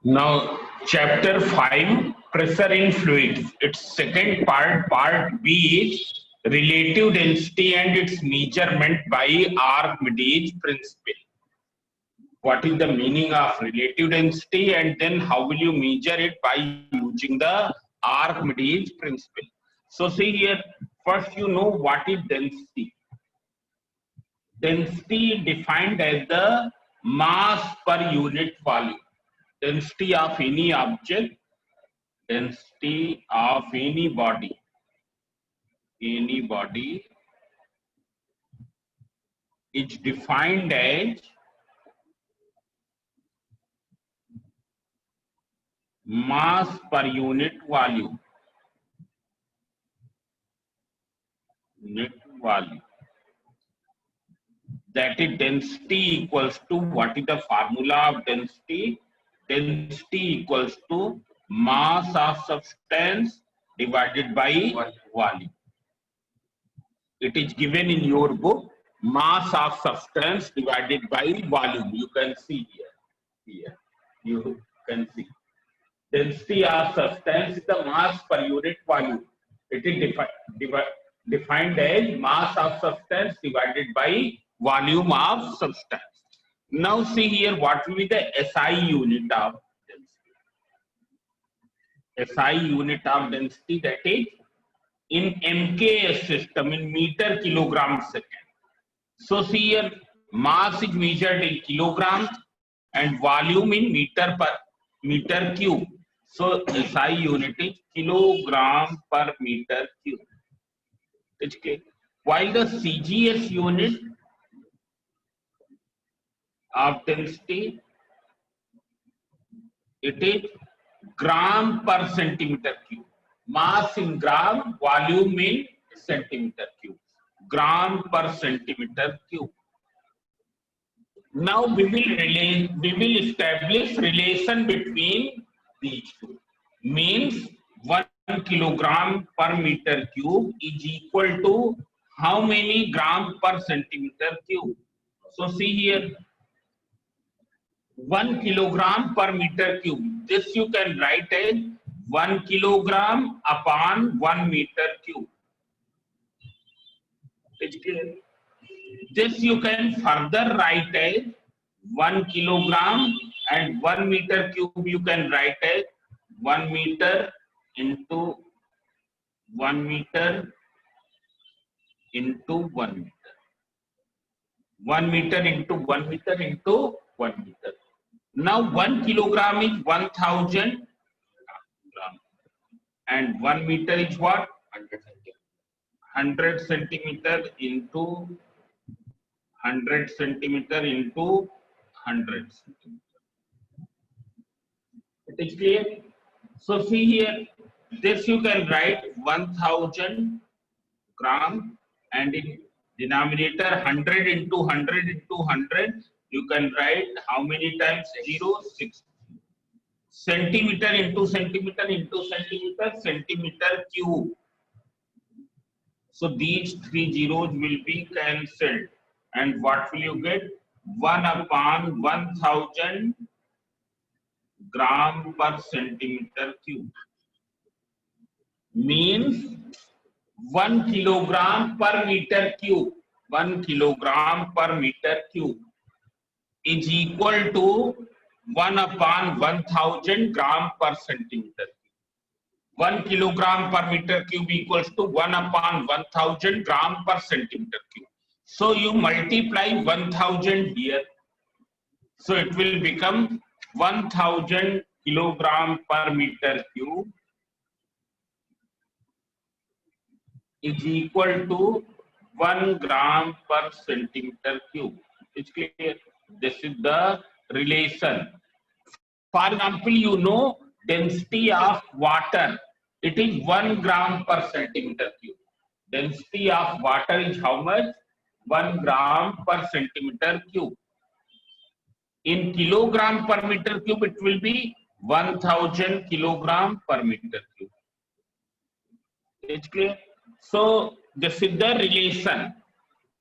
Now, chapter 5, pressure in fluids. Its second part, part B, is relative density and its measurement by Archimedes principle. What is the meaning of relative density, and then how will you measure it by using the Archimedes principle? So, see here, first you know what is density. Density defined as the mass per unit volume. Density of any object, density of any body is defined as mass per unit volume. That is, density equals to, what is the formula of density? Density equals to mass of substance divided by volume. It is given in your book, mass of substance divided by volume. You can see here you can see. Density of substance is the mass per unit volume. It is defined as mass of substance divided by volume of substance. Now see here, what will be the SI unit of density? SI unit of density, that is in MKS system, in meter kilogram second. So see here, mass is measured in kilograms and volume in meter per meter cube. So SI unit is kilogram per meter cube. It's clear. While the CGS unit of density, it is gram per centimeter cube. Mass in gram, volume in centimeter cube. Gram per centimeter cube. Now we will establish relation between these two. Means 1 kilogram per meter cube is equal to how many gram per centimeter cube? So see here, 1 kilogram per meter cube. This you can write as 1 kilogram upon 1 meter cube. It's clear. This you can further write as 1 kilogram and 1 meter cube you can write as 1 meter into 1 meter into 1 meter. 1 meter into 1 meter into 1 meter. Now 1 kilogram is 1000 gram and 1 meter is what? 100 centimeter into 100 centimeter into 100 centimeter. It is clear? So see here, this you can write 1000 gram and in denominator 100 into 100 into 100, you can write how many times? 0, 6. Centimeter into centimeter into centimeter, centimeter cube. So these 3 zeros will be cancelled. And what will you get? 1 upon 1000 gram per centimeter cube. Means 1 kilogram per meter cube. 1 kilogram per meter cube is equal to 1 upon 1000 gram per centimeter cube. 1 kilogram per meter cube equals to 1 upon 1000 gram per centimeter cube. So you multiply 1000 here. So it will become 1000 kilogram per meter cube is equal to 1 gram per centimeter cube. It's clear. This is the relation. For example, you know density of water. It is 1 gram per centimeter cube. Density of water is how much? 1 gram per centimeter cube. In kilogram per meter cube, it will be 1000 kilogram per meter cube. It's clear? So this is the relation.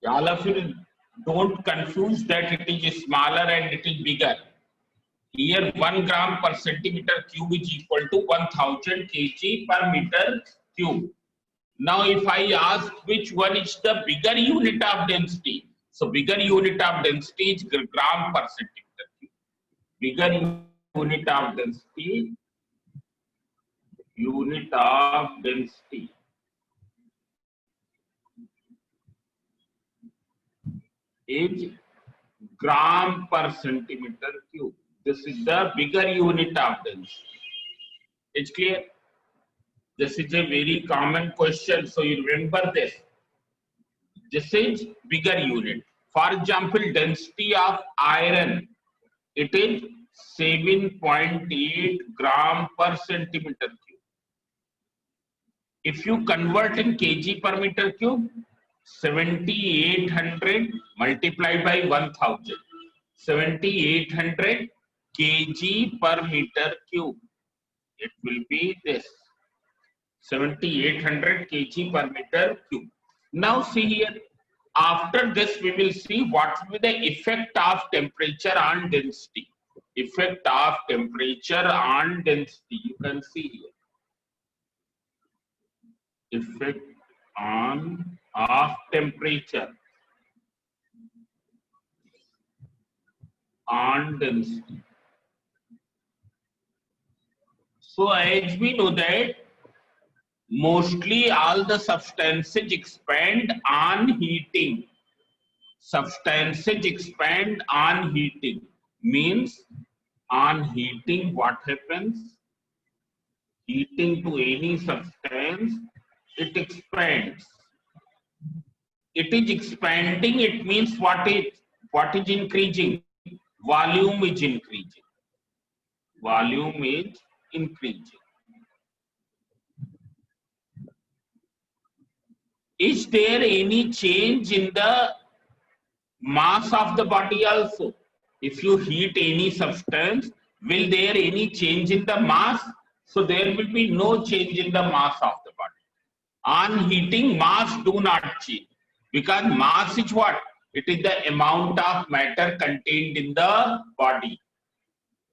All of you don't confuse that it is smaller and it is bigger. Here 1 gram per centimeter cube is equal to 1000 kg per meter cube. Now if I ask which one is the bigger unit of density, so bigger unit of density is gram per centimeter cube. Bigger unit of density is gram per centimeter cube. This is the bigger unit of density. It's clear? This is a very common question, so you remember this. This is bigger unit. For example, density of iron, it is 7.8 gram per centimeter cube. If you convert in kg per meter cube, 7800 multiplied by 1000. 7800 kg per meter cube. It will be this. 7800 kg per meter cube. Now see here, after this we will see what will be the effect of temperature on density. Effect of temperature on density. You can see here. Effect of temperature on density. So as we know that mostly all the substances expand on heating. Substances expand on heating. Means on heating what happens? Heating to any substance, it expands. It is expanding, it means what is increasing? Volume is increasing. Volume is increasing. Is there any change in the mass of the body also? If you heat any substance, will there any change in the mass? So there will be no change in the mass of the body. On heating, mass do not change. Because mass is what? It is the amount of matter contained in the body.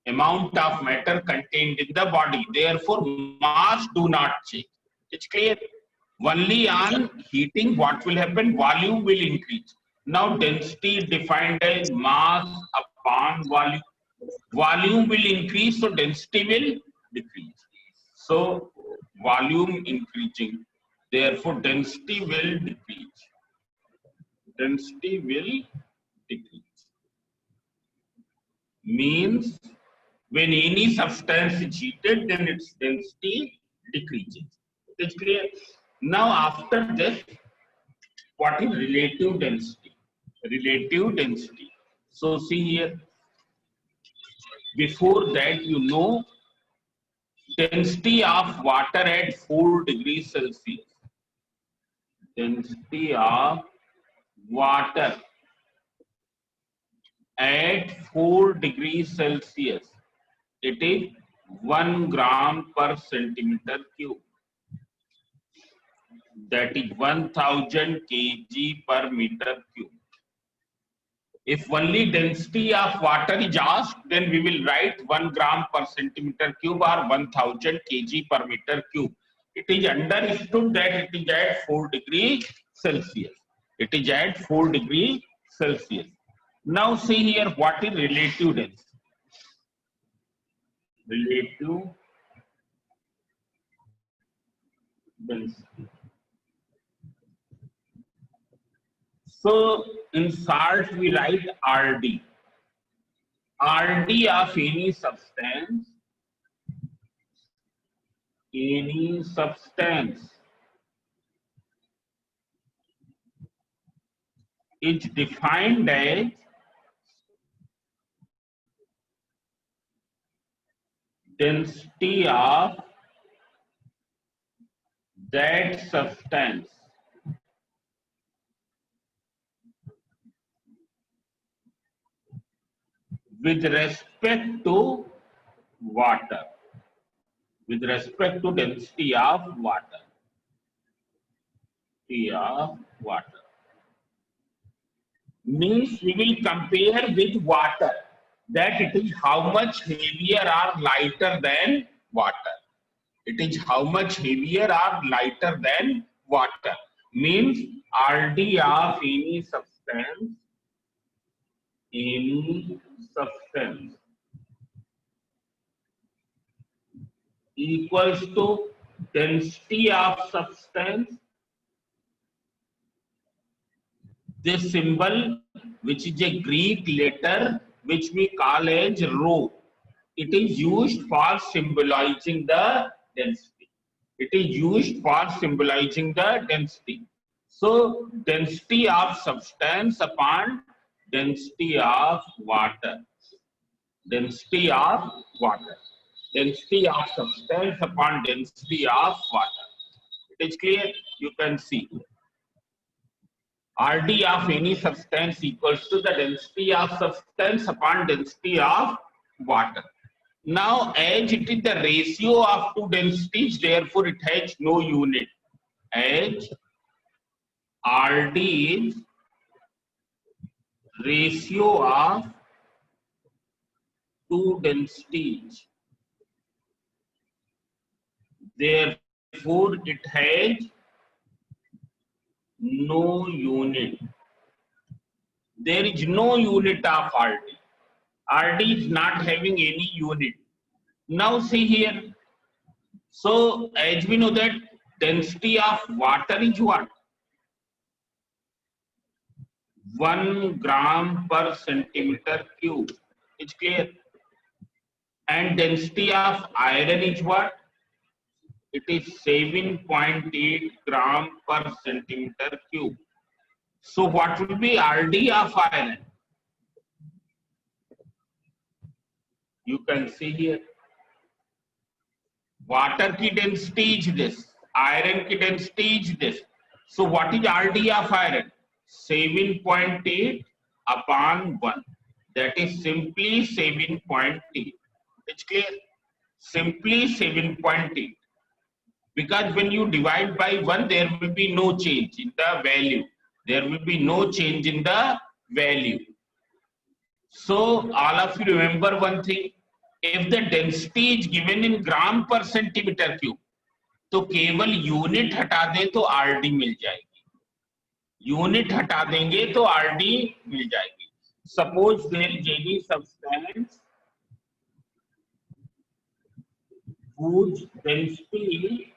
Amount of matter contained in the body. Therefore, mass do not change. It's clear? Only on heating, what will happen? Volume will increase. Now, density is defined as mass upon volume. Volume will increase, so density will decrease. So, volume increasing. Therefore, density will decrease. Density will decrease. Means when any substance is heated, then its density decreases. It is clear? Now, after this, what is relative density? Relative density. So, see here. Before that, you know, density of water at 4 degrees Celsius. Density of water at 4 degrees Celsius. It is 1 gram per centimeter cube. That is 1000 kg per meter cube. If only density of water is asked, then we will write 1 gram per centimeter cube or 1000 kg per meter cube. It is understood that it is at 4 degrees Celsius. It is at 4 degrees Celsius. Now see here what is relative density. Relative density. So in salt we write RD. RD of any substance is defined as density of that substance with respect to water. With respect to density of water. Means we will compare with water. that it is how much heavier or lighter than water. It is how much heavier or lighter than water. Means RD of any substance equals to density of substance. This symbol, which is a Greek letter, which we call as rho, it is used for symbolizing the density. It is used for symbolizing the density. So, density of substance upon density of water. Density of water. Density of substance upon density of water. It is clear? You can see. RD of any substance equals to the density of substance upon density of water. Now, as it is the ratio of two densities, therefore it has no unit. As RD is ratio of two densities, therefore it has no unit. There is no unit of RD. RD is not having any unit. Now see here. So as we know that density of water is what? 1 gram per centimeter cube. It's clear. And density of iron is what? It is 7.8 gram per centimeter cube. So what will be RD of iron? You can see here. Water ki density is this. Iron ki density is this. So what is RD of iron? 7.8 upon 1. That is simply 7.8. It's clear? Simply 7.8. Because when you divide by 1, there will be no change in the value. There will be no change in the value. So all of you remember one thing. If the density is given in gram per centimeter cube, तो केवल unit हटा दें तो RD मिल जाएगी. Unit हटा देंगे तो आरडी मिल जाएगी. Suppose there is any substance whose density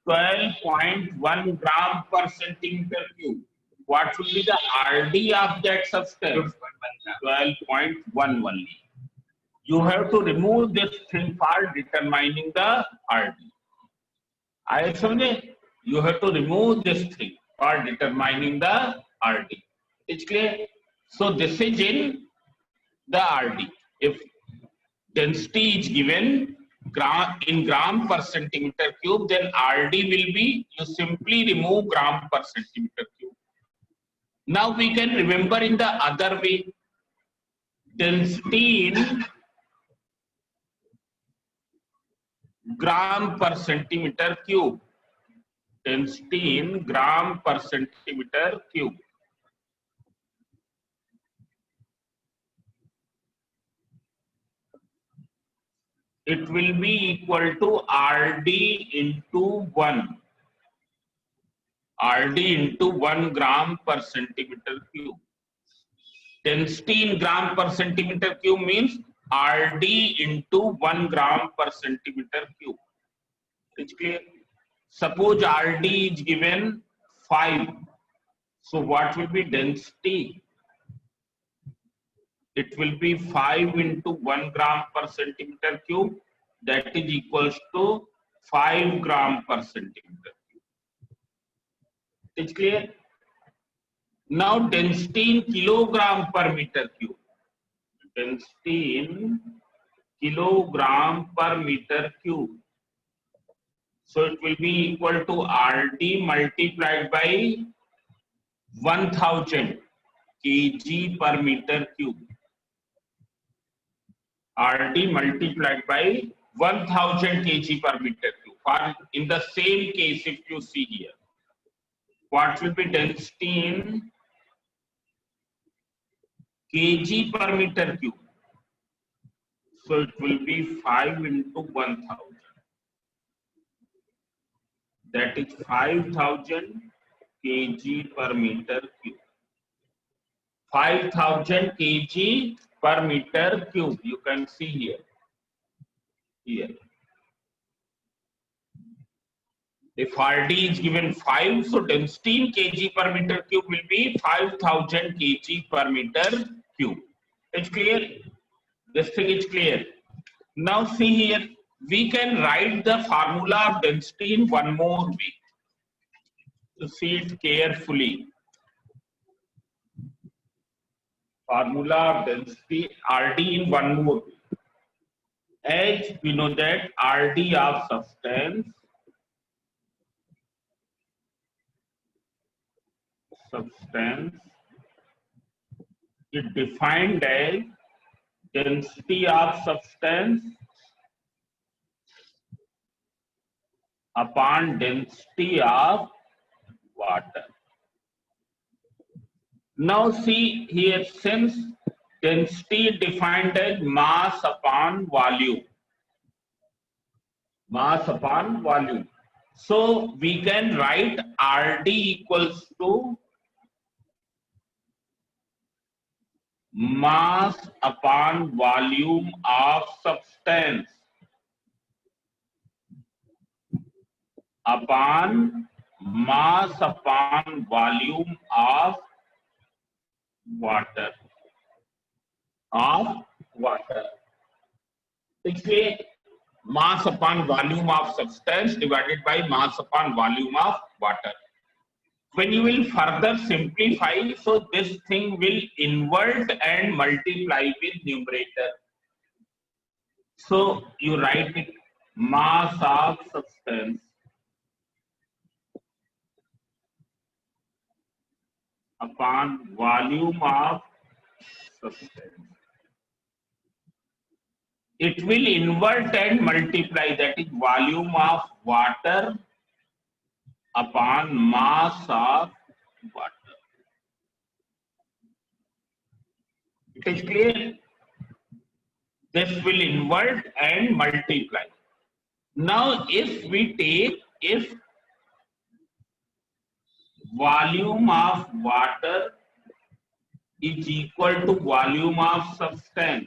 12.1 gram per centimeter cube. What will be the RD of that substance? 12.1 only. You have to remove this thing for determining the RD. I say you have to remove this thing for determining the RD. It's clear? So this is in the RD. If density is given in gram per centimeter cube, then RD will be, you simply remove gram per centimeter cube. Now we can remember in the other way, density in gram per centimeter cube. Density in gram per centimeter cube. It will be equal to RD into 1. RD into 1 gram per centimeter cube. Density in gram per centimeter cube means RD into 1 gram per centimeter cube. It's clear? Suppose RD is given 5. So what will be density? It will be 5 into 1 gram per centimeter cube. That is equals to 5 gram per centimeter cube. It's clear? Now density in kilogram per meter cube. Density in kilogram per meter cube. So it will be equal to RD multiplied by 1000 kg per meter cube. RD multiplied by 1000 kg per meter cube. For in the same case, if you see here, what will be density in kg per meter cube? So it will be 5 into 1000. That is 5000 kg per meter cube. 5000 kg per meter cube. You can see here. Here. If RD is given 5, so density in kg per meter cube will be 5000 kg per meter cube. It's clear? This thing is clear. Now see here, we can write the formula of density in one more way. So see it carefully. Formula of density RD in one more way. As we know that RD of substance is defined as density of substance upon density of water. Now see here, since density is defined as mass upon volume. Mass upon volume. So we can write RD equals to mass upon volume of substance upon mass upon volume of water. इसलिए mass upon volume of substance divided by mass upon volume of water. When you will further simplify, so this thing will invert and multiply with numerator. So you write it mass of substance upon volume of substance. It will invert and multiply, that is volume of water upon mass of water. It is clear? This will invert and multiply. Now if we take, if volume of water is equal to volume of substance,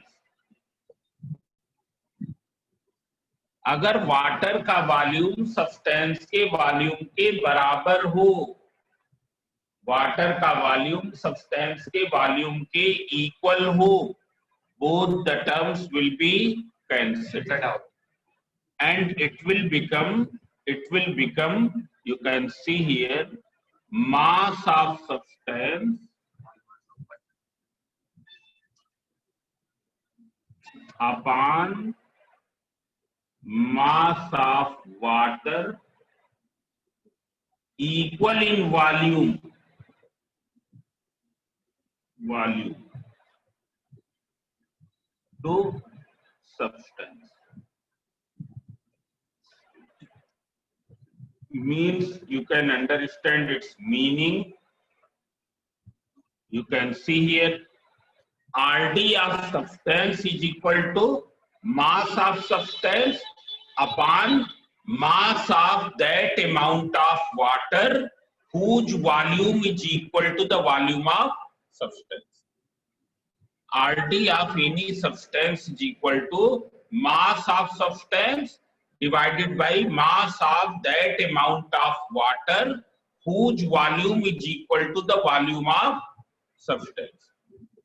अगर water का volume substance के volume के बराबर हो, water का volume substance के volume के equal हो, both the terms will be cancelled out and it will become, you can see here, mass of substance upon mass of water equal in volume to substance. Means you can understand its meaning. You can see here RD of substance is equal to mass of substance upon mass of that amount of water whose volume is equal to the volume of substance. RD of any substance is equal to mass of substance divided by mass of that amount of water whose volume is equal to the volume of substance.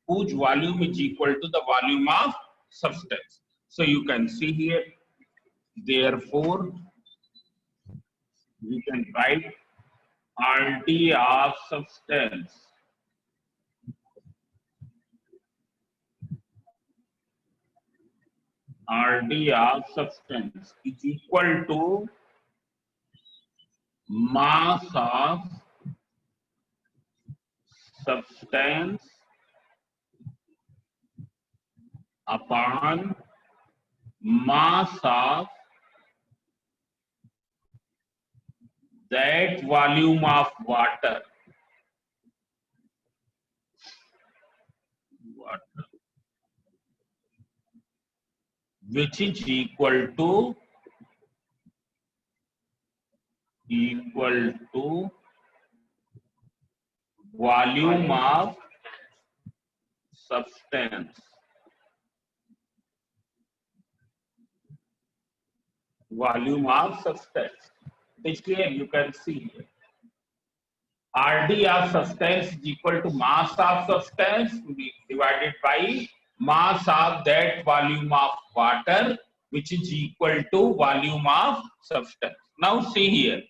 Whose volume is equal to the volume of substance. So you can see here, therefore, we can write RD of substance is equal to mass of substance upon mass of that volume of water. which is equal to volume of substance. Volume of substance. It is clear, you can see here. RD of substance is equal to mass of substance divided by mass of that volume of water, which is equal to volume of substance. Now see here.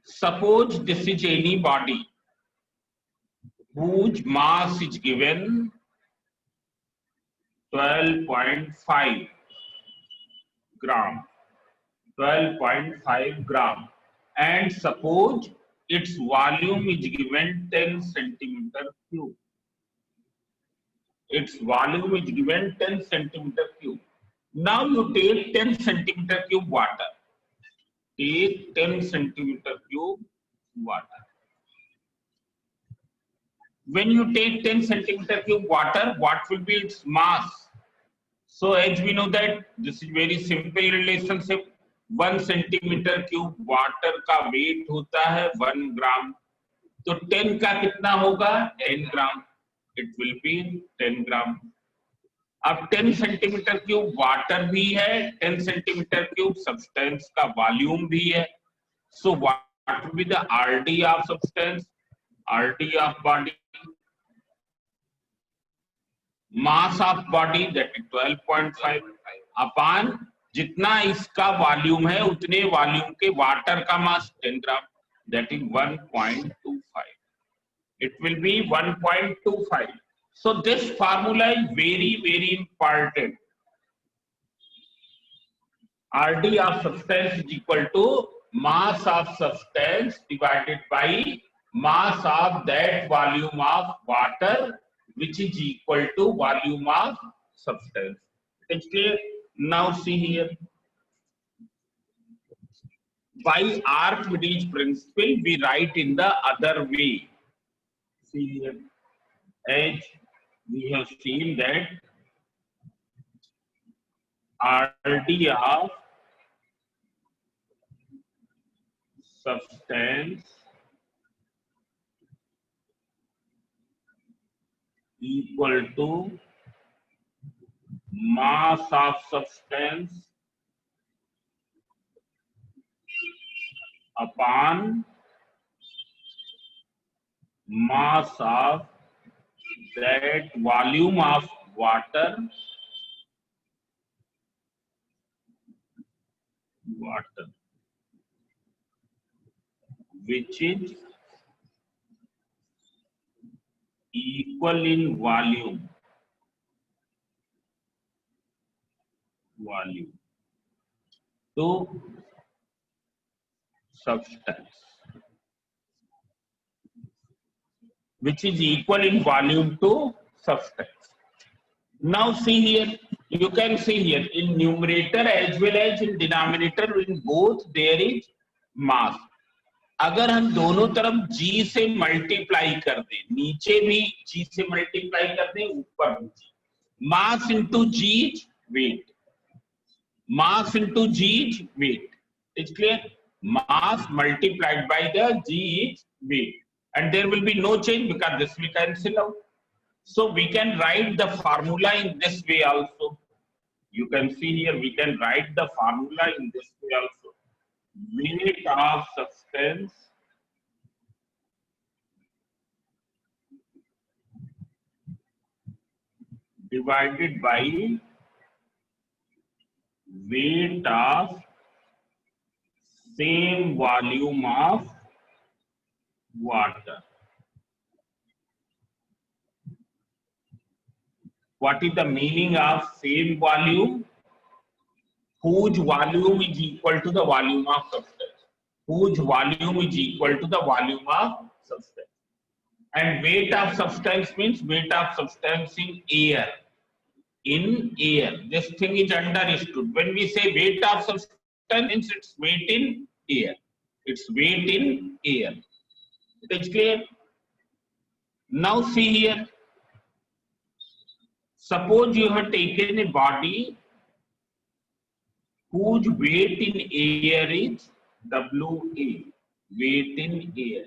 Suppose this is any body whose mass is given 12.5 gram. 12.5 gram. And suppose its volume is given 10 centimeter cube. Its volume is given 10 centimeter cube. Now you take 10 centimeter cube water. Take 10 centimeter cube water. When you take 10 centimeter cube water, what will be its mass? So as we know that this is very simple relationship. 1 centimeter cube water का weight होता है 1 ग्राम. तो 10 का कितना होगा? 10 ग्राम. It will be 10 ग्राम. अब 10 centimetre cube water भी है, 10 सेंटीमीटर क्यूब सब्सटेंस का वॉल्यूम भी है. So what will be the RD of substance? RD of body, mass of body, that is 12.5 upon जितना इसका वॉल्यूम है उतने वॉल्यूम के वाटर का मास 10 ग्राम, that is 1.25. It will be 1.25. So this formula is very important. RD of substance is equal to mass of substance divided by mass of that volume of water, which is equal to volume of substance. It's clear? Now see here. By Archimedes principle, we write in the other way. See here. As we have seen that RD of substance equal to mass of substance upon mass of that volume of water which is equal in volume to substance, which is equal in volume to substance. Now see here, you can see here in numerator as well as in denominator, in both there is mass. अगर हम दोनों तरफ G से multiply कर दें, नीचे भी G से मल्टीप्लाई कर दें, ऊपर भी G, mass into G weight, mass into G weight. It's clear? Mass multiplied by the G weight, and there will be no change because this will cancel out. So we can write the formula in this way also. You can see here, we can write the formula in this way also. Weight of substance divided by weight of same volume of water. What is the meaning of same volume? Whose volume is equal to the volume of substance. Whose volume is equal to the volume of substance. And weight of substance means weight of substance in air. In air. This thing is understood. When we say weight of substance, means its weight in air. It's weight in air. It is clear? Now see here. Suppose you have taken a body whose weight in air is WA, weight in air,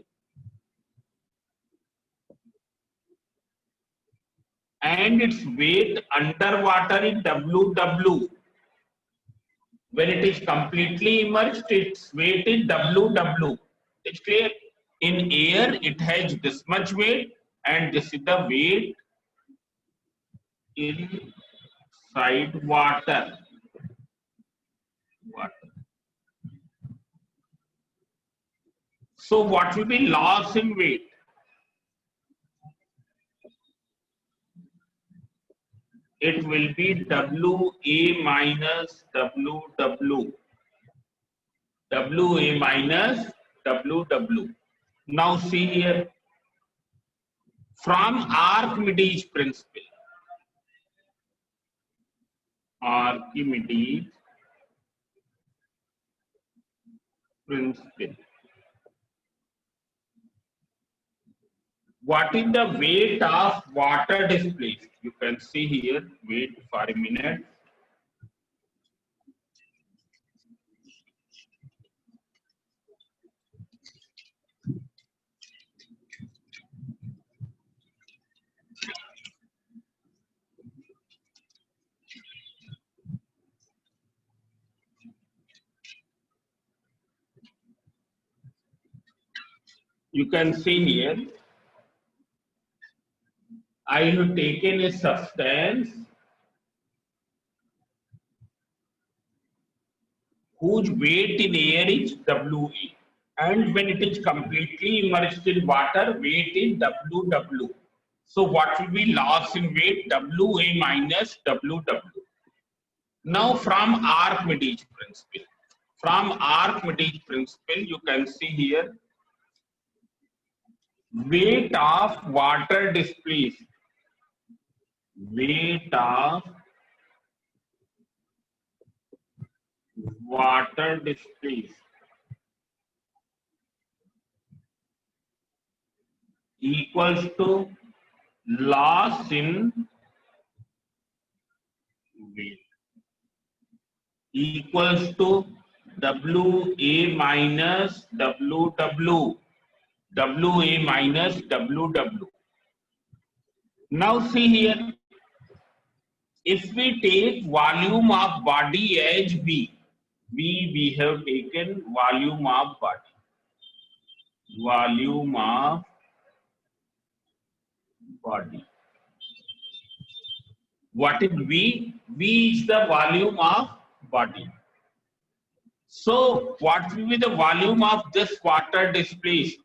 and its weight underwater is WW. When it is completely immersed, its weight is WW. It's clear? In air, it has this much weight, and this is the weight inside water. So what will be loss in weight? It will be WA minus WW. WA minus WW. Now see here, from Archimedes principle. Archimedes principle. What is the weight of water displaced? You can see here, wait for a minute. You can see here, I have taken a substance whose weight in air is WA, and when it is completely immersed in water, weight is WW. So what will be loss in weight? WA minus WW. Now from Archimedes principle. From Archimedes principle, you can see here, weight of water displaced. Weight of water displaced equals to loss in weight equals to WA minus WW. WA minus WW. Now see here, if we take volume of body as V, we have taken volume of body. Volume of body. What is V? V is the volume of body. So what will be the volume of this water displaced?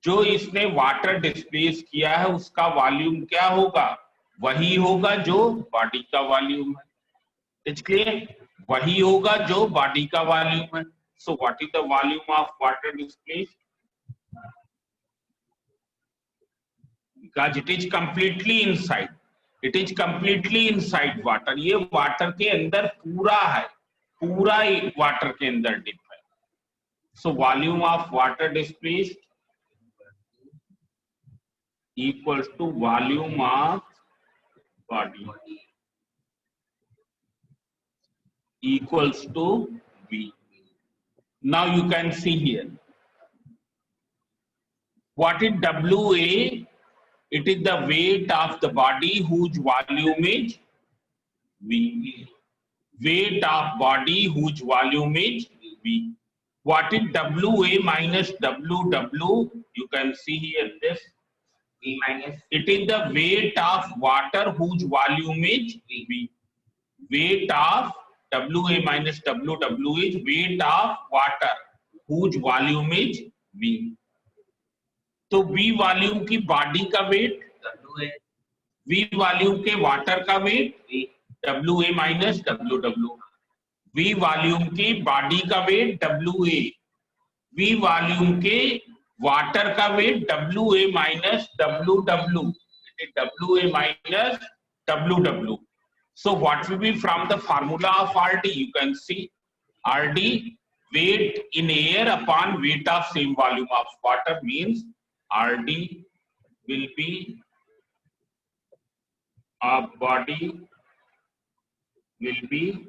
जो इसने water displace किया है उसका volume क्या होगा? वही होगा जो बॉडी का वॉल्यूम है. It's clear? वही होगा जो बॉडी का वॉल्यूम है. So what is the volume of water displace? Because it is completely inside. It is completely inside water. ये वाटर के अंदर पूरा है, पूरा वाटर के अंदर डिप है. So volume of water displaced equals to volume of body equals to V. Now you can see here, what is WA? It is the weight of the body whose volume is V. Weight of body whose volume is V. What is WA minus WW? You can see here this. V minus. It is the weight of water whose volume is V. Weight of WA minus WW is weight of water whose volume is V. तो V volume की body का weight, V volume के water का weight WA minus WW. V volume की body का weight WA, V volume के water का weight WA minus WW. WA minus WW. So what will be from the formula of RD? You can see RD, weight in air upon weight of same volume of water, means RD will be of body will be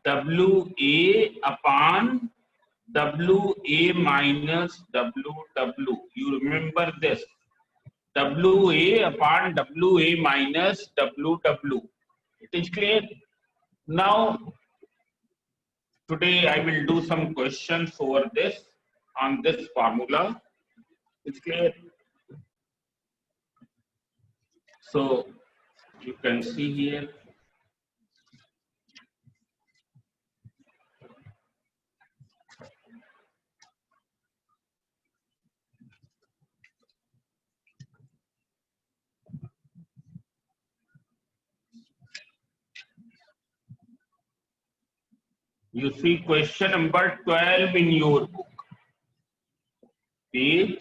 WA upon WA minus WW. You remember this. WA upon WA minus WW. It is clear? Now, today I will do some questions over this, on this formula. It's clear? So, you can see here. You see question number 12 in your book. Page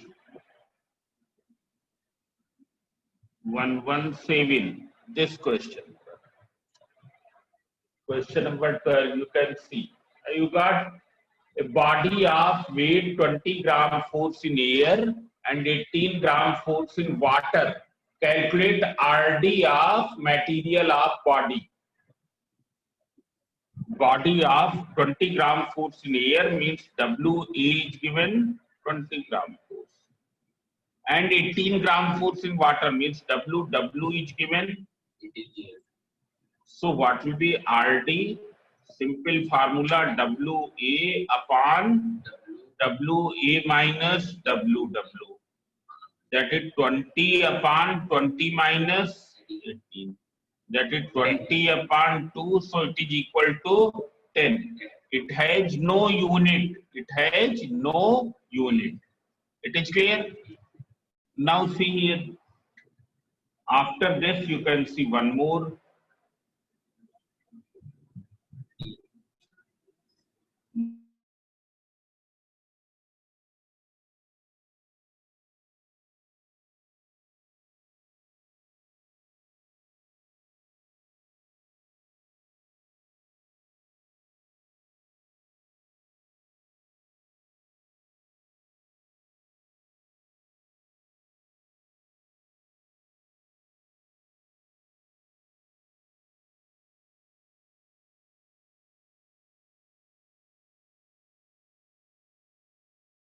117. This question. Question number 12, you can see. You got a body of weight 20 gram force in air and 18 gram force in water. Calculate RD of material of body. Body of 20 gram force in air means WA is given 20 gram force. And 18 gram force in water means WW is given. So what will be RD? Simple formula WA upon WA minus WW. That is 20 upon 20 minus 18. That is 20 upon 2, so it is equal to 10. It has no unit. It has no unit. It is clear? Now see here. After this, you can see one more.